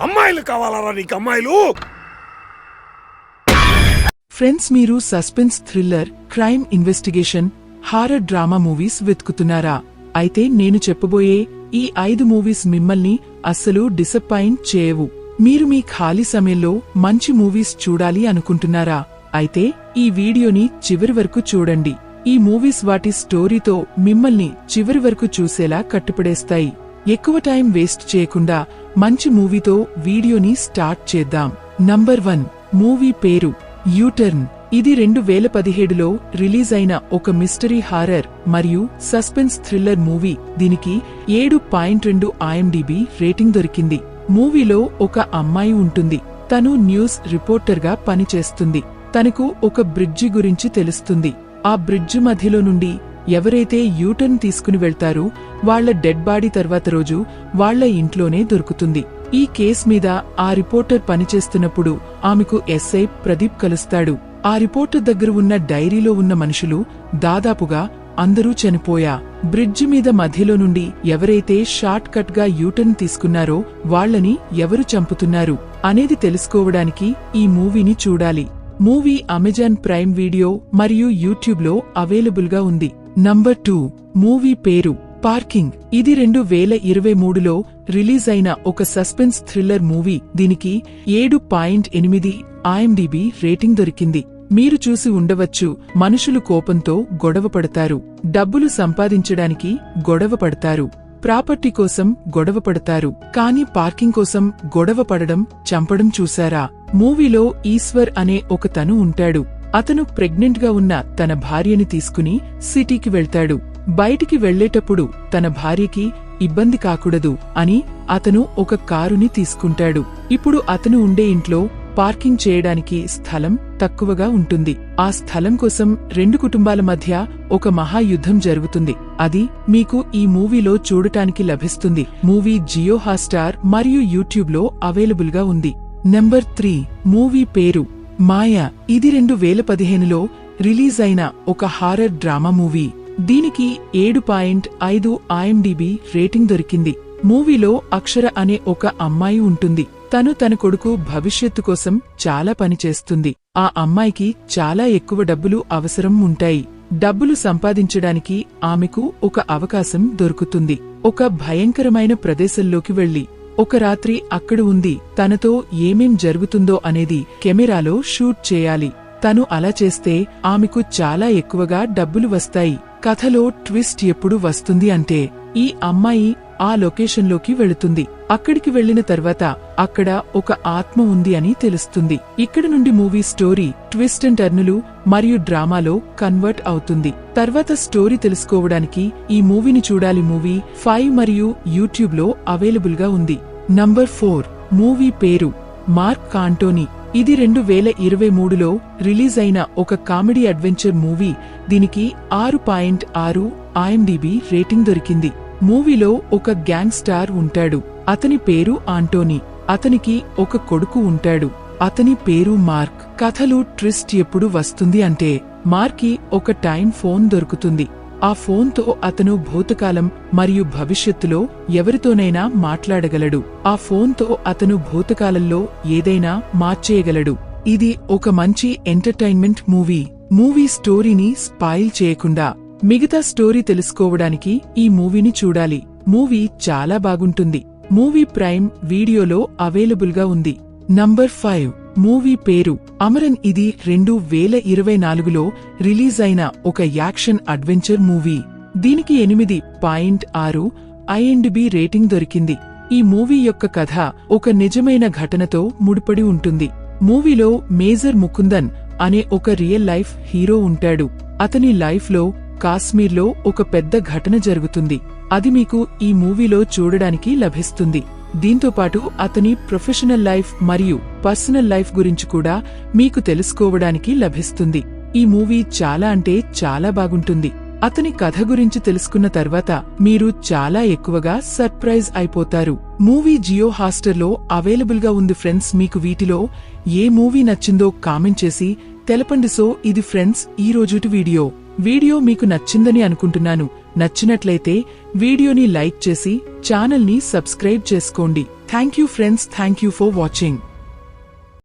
అమ్మాయిలు కావాలరా నీకు అమ్మాయిలు? ఫ్రెండ్స్, మీరు suspense, thriller, crime investigation, horror drama movies వెతుకుతున్నారా? అయితే నేను చెప్పబోయే ఈ 5 మూవీస్ మిమ్మల్ని అస్సలు డిసప్పాయింట్ చేయవు. మీరు మీ ఖాళీ సమయంలో మంచి మూవీస్ చూడాలి అనుకుంటున్నారా? అయితే ఈ వీడియోని చివరి వరకు చూడండి. ఈ మూవీస్ వాటి స్టోరీతో మిమ్మల్ని చివరి వరకు చూసేలా కట్టుపడేస్తాయి. ఎక్కువ టైం వేస్ట్ చేయకుండా మంచి మూవీతో వీడియోని స్టార్ట్ చేద్దాం. నంబర్ 1 మూవీ పేరు యూటర్న్. ఇది 2017లో రిలీజ్ అయిన ఒక మిస్టరీ హారర్ మరియు సస్పెన్స్ థ్రిల్లర్ మూవీ. దీనికి 7.2 IMDb రేటింగ్ దొరికింది. మూవీలో ఒక అమ్మాయి ఉంటుంది. తను న్యూస్ రిపోర్టర్గా పనిచేస్తుంది. తనకు ఒక బ్రిడ్జి గురించి తెలుస్తుంది. ఆ బ్రిడ్జి మధ్యలో నుండి ఎవరైతే యూటర్న్ తీసుకుని వెళ్తారో వాళ్ల డెడ్ బాడీ తర్వాత రోజు వాళ్ల ఇంట్లోనే దొరుకుతుంది. ఈ కేస్ మీద ఆ రిపోర్టర్ పనిచేస్తున్నప్పుడు ఆమెకు ఎస్ఐ ప్రదీప్ కలుస్తాడు. ఆ రిపోర్టర్ దగ్గర ఉన్న డైరీలో ఉన్న మనుషులు దాదాపుగా అందరూ చనిపోయా. బ్రిడ్జి మీద మధ్యలో నుండి ఎవరైతే షార్ట్ కట్ గా యూటర్న్ తీసుకున్నారో వాళ్లని ఎవరు చంపుతున్నారు అనేది తెలుసుకోవడానికి ఈ మూవీని చూడాలి. మూవీ అమెజాన్ ప్రైమ్ వీడియో మరియు యూట్యూబ్ లో అవైలబుల్ గా ఉంది. నంబర్ 2 మూవీ పేరు పార్కింగ్. ఇది 2023లో రిలీజ్ అయిన ఒక సస్పెన్స్ థ్రిల్లర్ మూవీ. దీనికి 7.8 IMDb రేటింగ్ దొరికింది. మీరు చూసి ఉండవచ్చు, మనుషులు కోపంతో గొడవ పడతారు, డబ్బులు సంపాదించడానికి గొడవ పడతారు, ప్రాపర్టీ కోసం గొడవ పడతారు, కానీ పార్కింగ్ కోసం గొడవ పడడం, చంపడం చూశారా? మూవీలో ఈశ్వర్ అనే ఒక తను ఉంటాడు. అతను ప్రెగ్నెంట్ గా ఉన్న తన భార్యని తీసుకుని సిటీకి వెళ్తాడు. బయటికి వెళ్లేటప్పుడు తన భార్యకి ఇబ్బంది కాకూడదు అని అతను ఒక కారుని తీసుకుంటాడు. ఇప్పుడు అతను ఉండే ఇంట్లో పార్కింగ్ చేయడానికి స్థలం తక్కువగా ఉంటుంది. ఆ స్థలం కోసం 2 కుటుంబాల మధ్య ఒక మహాయుద్ధం జరుగుతుంది. అది మీకు ఈ మూవీలో చూడటానికి లభిస్తుంది. మూవీ జియో హాట్‌స్టార్ మరియు యూట్యూబ్ లో అవైలబుల్ గా ఉంది. నంబర్ 3 మూవీ పేరు మాయా. ఇది 2015లో రిలీజ్ అయిన ఒక హారర్ డ్రామా మూవీ. దీనికి 7.5 IMDb రేటింగ్ దొరికింది. మూవీలో అక్షర అనే ఒక అమ్మాయి ఉంటుంది. తను తన కొడుకు భవిష్యత్తు కోసం చాలా పనిచేస్తుంది. ఆ అమ్మాయికి చాలా ఎక్కువ డబ్బులు అవసరం ఉంటాయి. డబ్బులు సంపాదించడానికి ఆమెకు ఒక అవకాశం దొరుకుతుంది. ఒక భయంకరమైన ప్రదేశంలోకి వెళ్లి ఒక రాత్రి అక్కడ ఉంది. తనతో ఏమేం జరుగుతుందో అనేది కెమెరాలో షూట్ చేయాలి. తను అలా చేస్తే ఆమెకు చాలా ఎక్కువగా డబ్బులు వస్తాయి. కథలో ట్విస్ట్ ఎప్పుడు వస్తుంది అంటే, ఈ అమ్మాయి ఆ లొకేషన్లోకి వెళుతుంది. అక్కడికి వెళ్లిన తర్వాత అక్కడ ఒక ఆత్మ ఉంది అని తెలుస్తుంది. ఇక్కడ నుండి మూవీ స్టోరీ ట్విస్ట్ అండ్ టర్నులు మరియు డ్రామాలో కన్వర్ట్ అవుతుంది. తర్వాత స్టోరీ తెలుసుకోవడానికి ఈ మూవీని చూడాలి. మూవీ 5 మరియు యూట్యూబ్ లో అవైలబుల్ గా ఉంది. నంబర్ 4 మూవీ పేరు మార్క్ ఆంటోనీ. ఇది 2023లో రిలీజ్ అయిన ఒక కామెడీ అడ్వెంచర్ మూవీ. దీనికి 6.6 IMDb రేటింగ్ దొరికింది. మూవీలో ఒక గ్యాంగ్ స్టార్ ఉంటాడు. అతని పేరు ఆంటోనీ. అతనికి ఒక కొడుకు ఉంటాడు. అతని పేరు మార్క్. కథలు ట్విస్ట్ ఎప్పుడు వస్తుంది అంటే, మార్కి ఒక టైం ఫోన్ దొరుకుతుంది. ఆ ఫోన్తో అతను భూతకాలం మరియు భవిష్యత్తులో ఎవరితోనైనా మాట్లాడగలడు. ఆ ఫోన్తో అతను భూతకాలంలో ఏదైనా మార్చేయగలడు. ఇది ఒక మంచి ఎంటర్టైన్మెంట్ మూవీ. మూవీ స్టోరీని స్పాయిల్ చేయకుండా మిగతా స్టోరీ తెలుసుకోవడానికి ఈ మూవీని చూడాలి. మూవీ చాలా బాగుంటుంది. మూవీ ప్రైమ్ వీడియోలో అవైలబుల్ గా ఉంది. నంబర్ 5 మూవీ పేరు అమరన్. ఇది 2024లో రిలీజ్ అయిన ఒక యాక్షన్ అడ్వెంచర్ మూవీ. దీనికి 8.6 IMDb రేటింగ్ దొరికింది. ఈ మూవీ యొక్క కథ ఒక నిజమైన ఘటనతో ముడిపడి ఉంటుంది. మూవీలో మేజర్ ముకుందన్ అనే ఒక రియల్ లైఫ్ హీరో ఉంటాడు. అతని లైఫ్లో కాశ్మీర్లో ఒక పెద్ద ఘటన జరుగుతుంది. అది మీకు ఈ మూవీలో చూడడానికి లభిస్తుంది. దీంతోపాటు అతని ప్రొఫెషనల్ లైఫ్ మరియు పర్సనల్ లైఫ్ గురించి కూడా మీకు తెలుసుకోవడానికి లభిస్తుంది. ఈ మూవీ చాలా అంటే చాలా బాగుంటుంది. అతని కథ గురించి తెలుసుకున్న తర్వాత మీరు చాలా ఎక్కువగా సర్ప్రైజ్ అయిపోతారు. మూవీ జియో హాట్‌స్టార్ లో అవైలబుల్ గా ఉంది. ఫ్రెండ్స్, మీకు వీటిలో ఏ మూవీ నచ్చిందో కామెంట్ చేసి తెలపండి. సో ఇది ఫ్రెండ్స్ ఈ రోజుటి వీడియో మీకు నచ్చిందని అనుకుంటున్నాను. నచ్చినట్లయితే వీడియోని లైక్ చేసి ఛానల్ని సబ్స్క్రైబ్ చేసుకోండి. Thank you friends, thank you for watching.